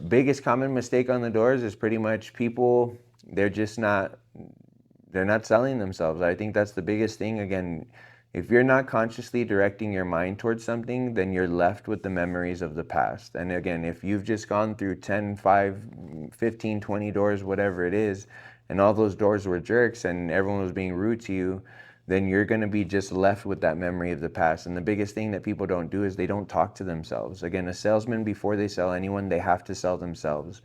Biggest common mistake on the doors is pretty much people, they're just not, they're not selling themselves. I think that's the biggest thing. Again, if you're not consciously directing your mind towards something, then you're left with the memories of the past. And again, if you've just gone through 10, 5, 15, 20 doors, whatever it is, and all those doors were jerks and everyone was being rude to you, then you're going to be just left with that memory of the past. And the biggest thing that people don't do is they don't talk to themselves. Again, a salesman, before they sell anyone, they have to sell themselves.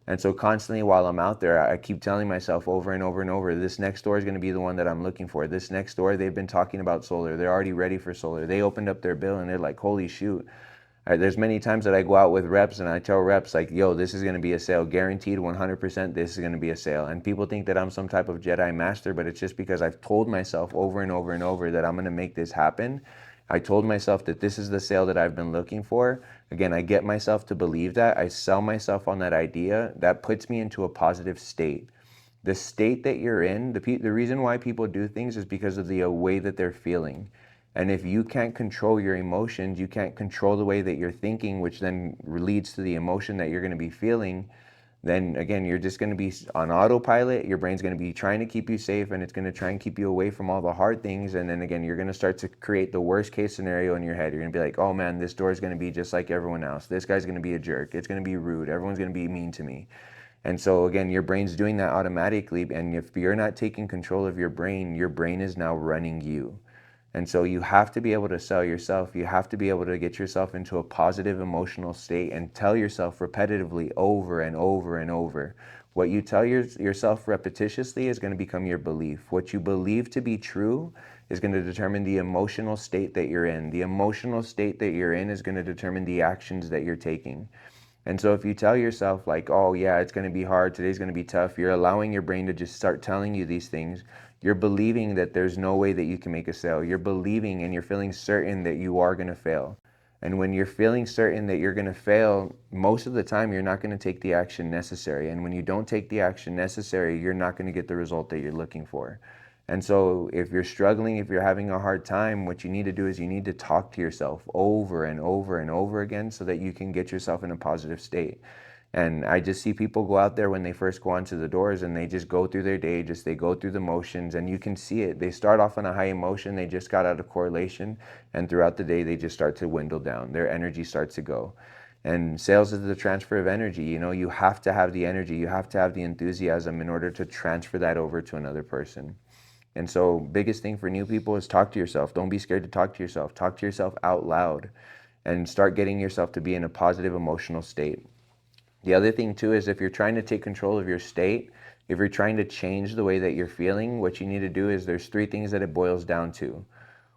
And so constantly while I'm out there, I keep telling myself over and over and over, this next door is going to be the one that I'm looking for. This next door, they've been talking about solar. They're already ready for solar. They opened up their bill and they're like, holy shoot. There's many times that I go out with reps and I tell reps like, yo, this is going to be a sale. Guaranteed 100% this is going to be a sale. And people think that I'm some type of Jedi master, but it's just because I've told myself over and over and over that I'm going to make this happen. I told myself that this is the sale that I've been looking for. Again, I get myself to believe that. I sell myself on that idea. That puts me into a positive state. The state that you're in, the reason why people do things is because of the way that they're feeling. And if you can't control your emotions, you can't control the way that you're thinking, which then leads to the emotion that you're going to be feeling, then again, you're just going to be on autopilot. Your brain's going to be trying to keep you safe and it's going to try and keep you away from all the hard things. And then again, you're going to start to create the worst case scenario in your head. You're going to be like, oh man, this door is going to be just like everyone else. This guy's going to be a jerk. It's going to be rude. Everyone's going to be mean to me. And so again, your brain's doing that automatically. And if you're not taking control of your brain is now running you. And so you have to be able to sell yourself. You have to be able to get yourself into a positive emotional state and tell yourself repetitively over and over and over. What you tell yourself repetitiously is going to become your belief. What you believe to be true is going to determine the emotional state that you're in. The emotional state that you're in is going to determine the actions that you're taking. And so if you tell yourself like, oh yeah, it's going to be hard, today's going to be tough, you're allowing your brain to just start telling you these things. You're believing that there's no way that you can make a sale. You're believing and you're feeling certain that you are going to fail. And when you're feeling certain that you're going to fail, most of the time you're not going to take the action necessary. And when you don't take the action necessary, you're not going to get the result that you're looking for. And so if you're struggling, if you're having a hard time, what you need to do is you need to talk to yourself over and over and over again so that you can get yourself in a positive state. And I just see people go out there when they first go onto the doors and they just go through their day, they go through the motions and you can see it. They start off on a high emotion, they just got out of correlation, and throughout the day they just start to dwindle down. Their energy starts to go. And sales is the transfer of energy. You know, you have to have the energy, you have to have the enthusiasm in order to transfer that over to another person. And so biggest thing for new people is talk to yourself. Don't be scared to talk to yourself. Talk to yourself out loud and start getting yourself to be in a positive emotional state. The other thing too is if you're trying to take control of your state, if you're trying to change the way that you're feeling, what you need to do is there's three things that it boils down to.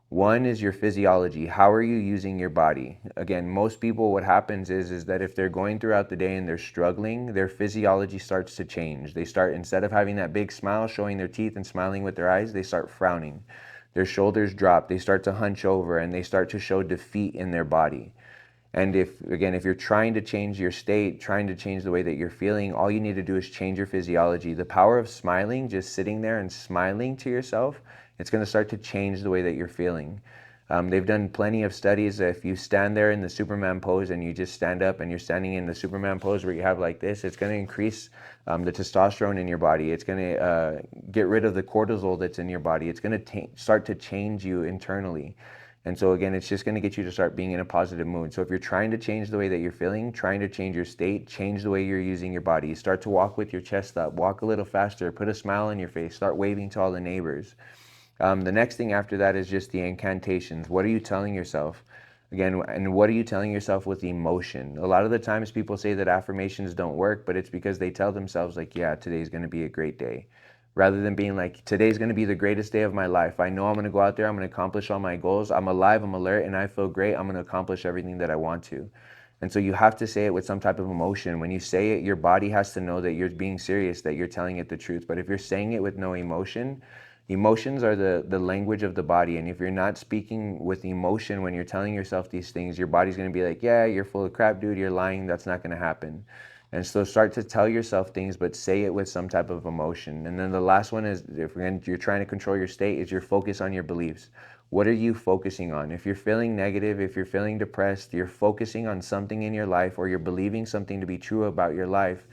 One is your physiology. How are you using your body? Again, most people, what happens is that if they're going throughout the day and they're struggling, their physiology starts to change. They start, instead of having that big smile, showing their teeth and smiling with their eyes, they start frowning. Their shoulders drop, they start to hunch over, and they start to show defeat in their body. And if you're trying to change your state, trying to change the way that you're feeling, all you need to do is change your physiology. The power of smiling, just sitting there and smiling to yourself, it's going to start to change the way that you're feeling. They've done plenty of studies. If you stand there in the Superman pose and you just stand up and you're standing in the Superman pose where you have like this, it's going to increase the testosterone in your body. It's going to get rid of the cortisol that's in your body. It's going to start to change you internally. And so again, it's just going to get you to start being in a positive mood. So if you're trying to change the way that you're feeling, trying to change your state, change the way you're using your body. Start to walk with your chest up, walk a little faster, put a smile on your face, start waving to all the neighbors. The next thing after that is just the incantations. What are you telling yourself? Again, and what are you telling yourself with emotion? A lot of the times people say that affirmations don't work, but it's because they tell themselves like, yeah, today's going to be a great day. Rather than being like, today's going to be the greatest day of my life. I know I'm going to go out there, I'm going to accomplish all my goals. I'm alive, I'm alert, and I feel great. I'm going to accomplish everything that I want to. And so you have to say it with some type of emotion. When you say it, your body has to know that you're being serious, that you're telling it the truth. But if you're saying it with no emotion, emotions are the language of the body. And if you're not speaking with emotion when you're telling yourself these things, your body's going to be like, yeah, you're full of crap, dude. You're lying. That's not going to happen. And so start to tell yourself things, but say it with some type of emotion. And then the last one is, if you're trying to control your state, is your focus on your beliefs. What are you focusing on? If you're feeling negative, if you're feeling depressed, you're focusing on something in your life, or you're believing something to be true about your life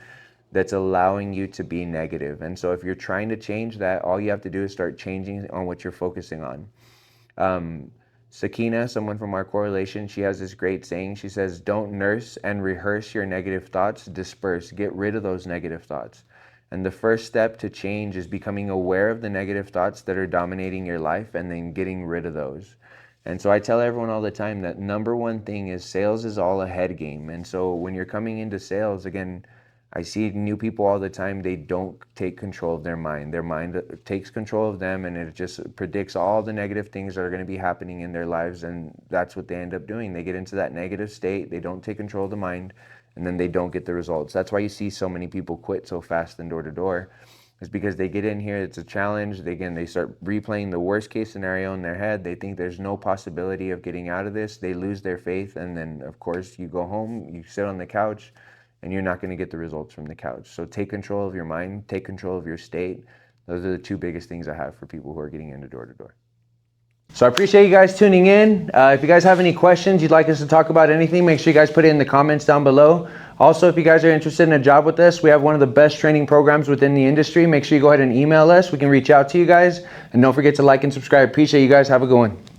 that's allowing you to be negative. And so if you're trying to change that, all you have to do is start changing on what you're focusing on. Sakina, someone from our correlation, she has this great saying. She says, don't nurse and rehearse your negative thoughts, disperse, get rid of those negative thoughts. And the first step to change is becoming aware of the negative thoughts that are dominating your life and then getting rid of those. And so I tell everyone all the time that number one thing is sales is all a head game. And so when you're coming into sales, again, I see new people all the time, they don't take control of their mind. Their mind takes control of them, and it just predicts all the negative things that are going to be happening in their lives, and that's what they end up doing. They get into that negative state, they don't take control of the mind, and then they don't get the results. That's why you see so many people quit so fast in door to door. It's because they get in here, it's a challenge, they start replaying the worst case scenario in their head. They think there's no possibility of getting out of this. They lose their faith, and then of course you go home, you sit on the couch, and you're not going to get the results from the couch. So take control of your mind, take control of your state. Those are the two biggest things I have for people who are getting into door to door. So I appreciate you guys tuning in. If you guys have any questions, you'd like us to talk about anything, make sure you guys put it in the comments down below. Also, if you guys are interested in a job with us, we have one of the best training programs within the industry. Make sure you go ahead and email us. We can reach out to you guys. And don't forget to like and subscribe. Appreciate you guys. Have a good one.